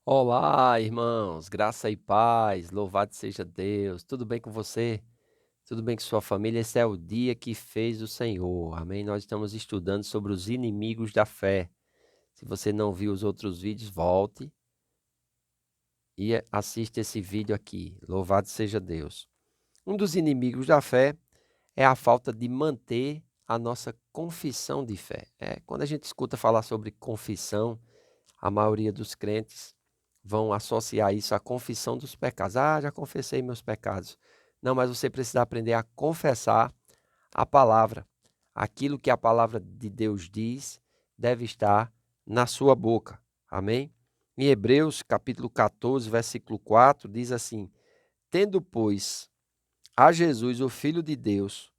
Olá, irmãos, graça e paz, louvado seja Deus. Tudo bem com você? Tudo bem com sua família? Esse é o dia que fez o Senhor. Amém? Nós estamos estudando sobre os inimigos da fé. Se você não viu os outros vídeos, volte e assista esse vídeo aqui. Louvado seja Deus. Um dos inimigos da fé é a falta de manter a nossa confissão de fé. Quando a gente escuta falar sobre confissão, a maioria dos crentes vão associar isso à confissão dos pecados. Ah, já confessei meus pecados. Não, mas você precisa aprender a confessar a palavra. Aquilo que a palavra de Deus diz deve estar na sua boca. Amém? Em Hebreus, capítulo 14, versículo 4, diz assim: Tendo, pois, a Jesus, o Filho de Deus,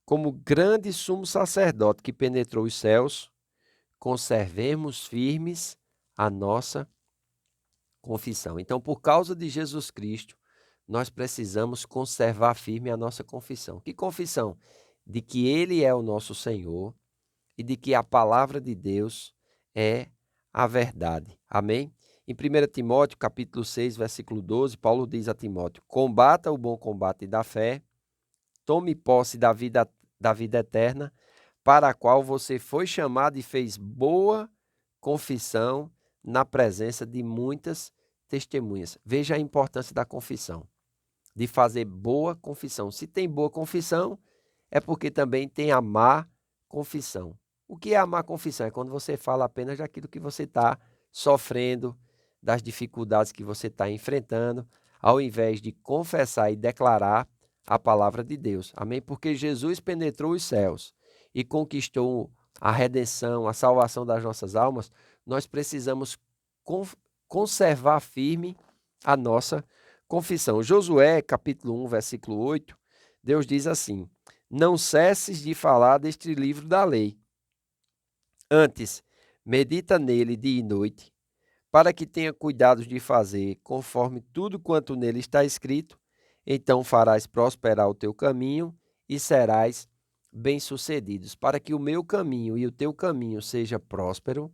como grande sumo sacerdote que penetrou os céus, conservemos firmes a nossa confissão. Então, por causa de Jesus Cristo, nós precisamos conservar firme a nossa confissão. Que confissão? De que Ele é o nosso Senhor e de que a palavra de Deus é a verdade. Amém? Em 1 Timóteo, capítulo 6, versículo 12, Paulo diz a Timóteo: Combata o bom combate da fé, tome posse da vida eterna, para a qual você foi chamado e fez boa confissão na presença de muitas testemunhas. Veja a importância da confissão, de fazer boa confissão. Se tem boa confissão, é porque também tem a má confissão. O que é a má confissão? É quando você fala apenas daquilo que você está sofrendo, das dificuldades que você está enfrentando, ao invés de confessar e declarar a palavra de Deus. Amém? Porque Jesus penetrou os céus e conquistou a redenção, a salvação das nossas almas, nós precisamos conservar firme a nossa confissão. Josué, capítulo 1, versículo 8, Deus diz assim: Não cesses de falar deste livro da lei. Antes, medita nele dia e noite, para que tenha cuidado de fazer conforme tudo quanto nele está escrito, então farás prosperar o teu caminho e serás bem-sucedidos. Para que o meu caminho e o teu caminho seja próspero,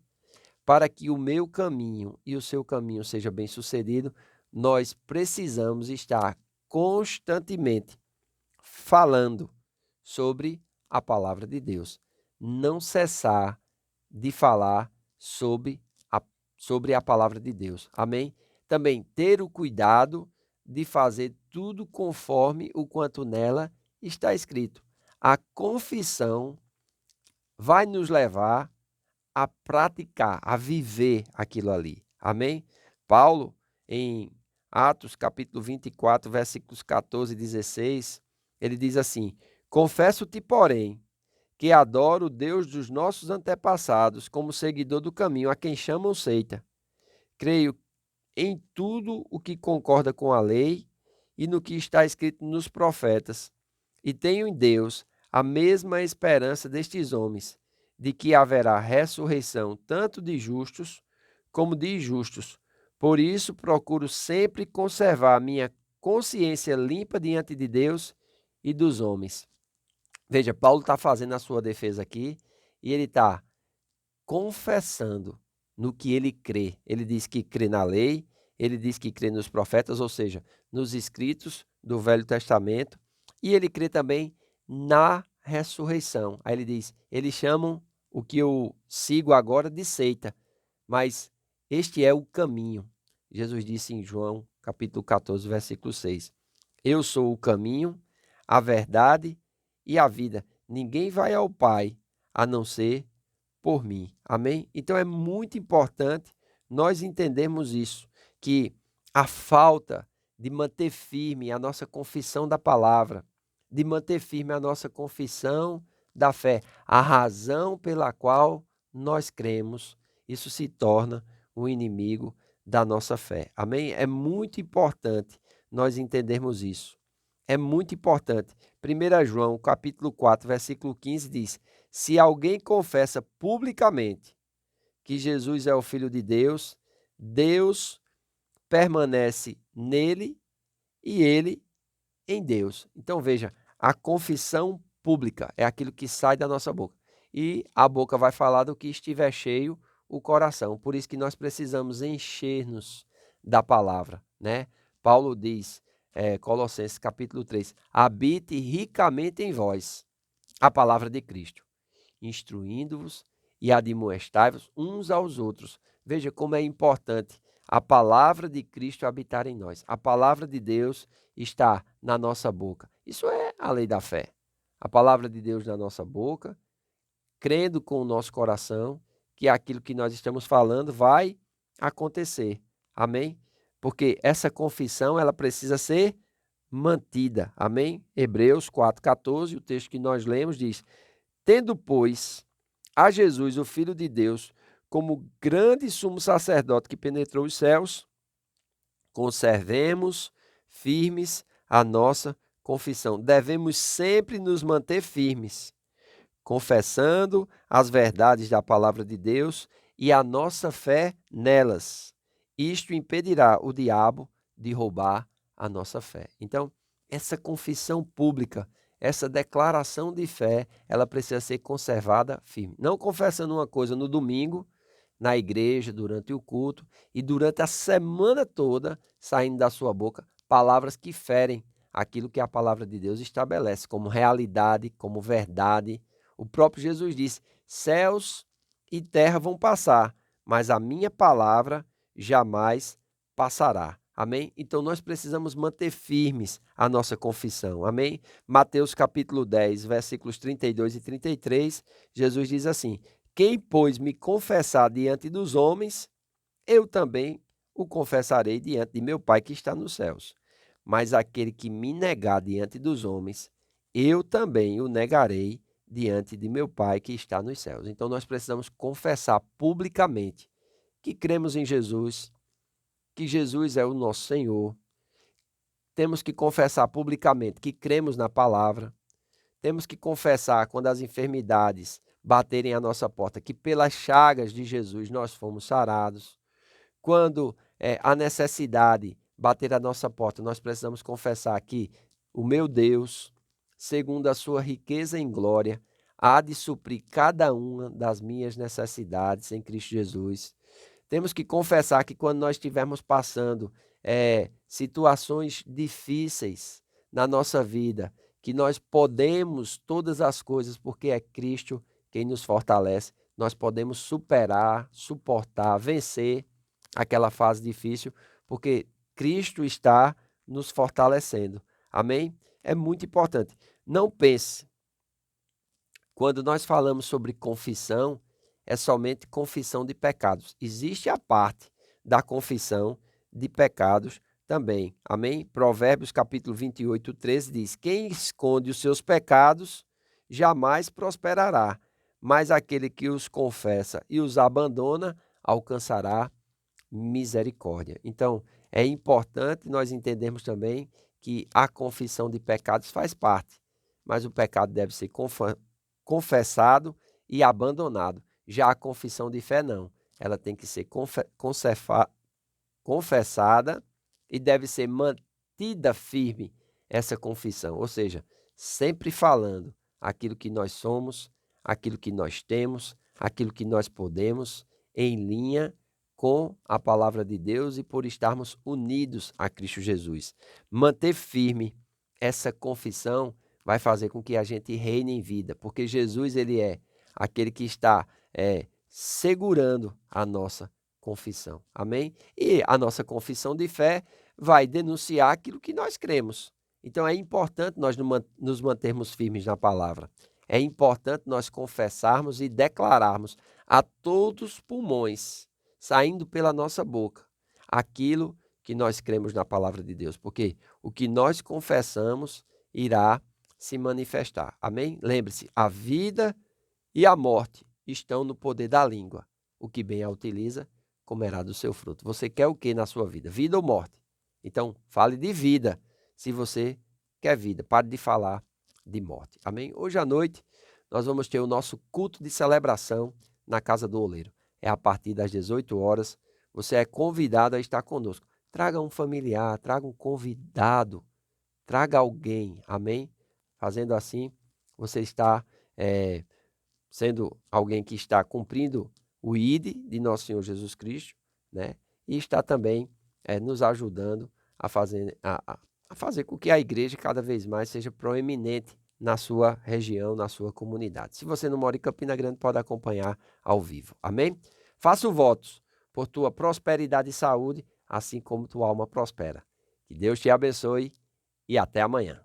para que o meu caminho e o seu caminho seja bem-sucedido, nós precisamos estar constantemente falando sobre a palavra de Deus. Não cessar de falar sobre a palavra de Deus. Amém? Também ter o cuidado de fazer tudo conforme o quanto nela está escrito. A confissão vai nos levar a praticar, a viver aquilo ali. Amém? Paulo, em Atos capítulo 24, versículos 14 e 16, ele diz assim: Confesso-te, porém, que adoro o Deus dos nossos antepassados como seguidor do caminho, a quem chamam seita. Creio em tudo o que concorda com a lei e no que está escrito nos profetas, e tenho em Deus a mesma esperança destes homens, de que haverá ressurreição tanto de justos como de injustos. Por isso procuro sempre conservar a minha consciência limpa diante de Deus e dos homens. Veja, Paulo está fazendo a sua defesa aqui e ele está confessando no que ele crê. Ele diz que crê na lei, ele diz que crê nos profetas, ou seja, nos escritos do Velho Testamento, e ele crê também na ressurreição. Aí ele diz: eles chamam o que eu sigo agora de seita, mas este é o caminho. Jesus disse em João, capítulo 14, versículo 6: Eu sou o caminho, a verdade e a vida. Ninguém vai ao Pai a não ser por mim. Amém? Então é muito importante nós entendermos isso, que a falta de manter firme a nossa confissão da palavra, de manter firme a nossa confissão da fé, a razão pela qual nós cremos, isso se torna um inimigo da nossa fé. Amém? É muito importante nós entendermos isso. É muito importante. 1 João, capítulo 4, versículo 15 diz: Se alguém confessa publicamente que Jesus é o Filho de Deus, Deus permanece nele e ele em Deus. Então veja, a confissão pública é aquilo que sai da nossa boca. E a boca vai falar do que estiver cheio o coração. Por isso que nós precisamos encher-nos da palavra, né? Paulo diz, Colossenses capítulo 3, habite ricamente em vós a palavra de Cristo, instruindo-vos e admoestai-vos uns aos outros. Veja como é importante a palavra de Cristo habitar em nós. A palavra de Deus está na nossa boca. Isso é a lei da fé. A palavra de Deus na nossa boca, crendo com o nosso coração que aquilo que nós estamos falando vai acontecer. Amém? Porque essa confissão, ela precisa ser mantida. Amém? Hebreus 4,14, o texto que nós lemos diz: tendo, pois, a Jesus, o Filho de Deus, como grande sumo sacerdote que penetrou os céus, conservemos firmes a nossa confissão. Devemos sempre nos manter firmes, confessando as verdades da palavra de Deus e a nossa fé nelas. Isto impedirá o diabo de roubar a nossa fé. Então, essa confissão pública, essa declaração de fé, ela precisa ser conservada firme. Não confessando uma coisa no domingo, na igreja, durante o culto e durante a semana toda, saindo da sua boca palavras que ferem aquilo que a palavra de Deus estabelece como realidade, como verdade. O próprio Jesus disse: céus e terra vão passar, mas a minha palavra jamais passará. Amém? Então nós precisamos manter firmes a nossa confissão. Amém? Mateus capítulo 10, versículos 32 e 33, Jesus diz assim: quem, pois, me confessar diante dos homens, eu também o confessarei diante de meu Pai que está nos céus. Mas aquele que me negar diante dos homens, eu também o negarei diante de meu Pai que está nos céus. Então nós precisamos confessar publicamente que cremos em Jesus, que Jesus é o nosso Senhor. Temos que confessar publicamente que cremos na palavra. Temos que confessar quando as enfermidades baterem à nossa porta, que pelas chagas de Jesus nós fomos sarados. Quando a necessidade bater à nossa porta, nós precisamos confessar que o meu Deus, segundo a sua riqueza em glória, há de suprir cada uma das minhas necessidades em Cristo Jesus. Temos que confessar que quando nós estivermos passando situações difíceis na nossa vida, que nós podemos todas as coisas porque é Cristo quem nos fortalece, nós podemos superar, suportar, vencer aquela fase difícil, porque Cristo está nos fortalecendo. Amém? É muito importante. Não pense, quando nós falamos sobre confissão, é somente confissão de pecados. Existe a parte da confissão de pecados também. Amém? Provérbios capítulo 28, 13 diz: quem esconde os seus pecados jamais prosperará, mas aquele que os confessa e os abandona alcançará misericórdia. Então, é importante nós entendermos também que a confissão de pecados faz parte, mas o pecado deve ser confessado e abandonado. Já a confissão de fé não. Ela tem que ser confessada e deve ser mantida firme essa confissão. Ou seja, sempre falando aquilo que nós somos, aquilo que nós temos, aquilo que nós podemos, em linha com a palavra de Deus e por estarmos unidos a Cristo Jesus. Manter firme essa confissão vai fazer com que a gente reine em vida, porque Jesus, ele é aquele que está segurando a nossa confissão. Amém? E a nossa confissão de fé vai denunciar aquilo que nós cremos. Então é importante nós nos mantermos firmes na palavra. É importante nós confessarmos e declararmos a todos os pulmões, saindo pela nossa boca, aquilo que nós cremos na palavra de Deus, porque o que nós confessamos irá se manifestar. Amém? Lembre-se, a vida e a morte estão no poder da língua. O que bem a utiliza, comerá do seu fruto. Você quer o que na sua vida? Vida ou morte? Então, fale de vida, se você quer vida. Pare de falar de morte. Amém? Hoje à noite, nós vamos ter o nosso culto de celebração na Casa do Oleiro. É a partir das 18 horas. Você é convidado a estar conosco. Traga um familiar, traga um convidado, traga alguém. Amém? Fazendo assim, você está sendo alguém que está cumprindo o ID de nosso Senhor Jesus Cristo, né? E está também nos ajudando a fazer com que a igreja cada vez mais seja proeminente na sua região, na sua comunidade. Se você não mora em Campina Grande, pode acompanhar ao vivo. Amém? Faço votos por tua prosperidade e saúde, assim como tua alma prospera. Que Deus te abençoe e até amanhã.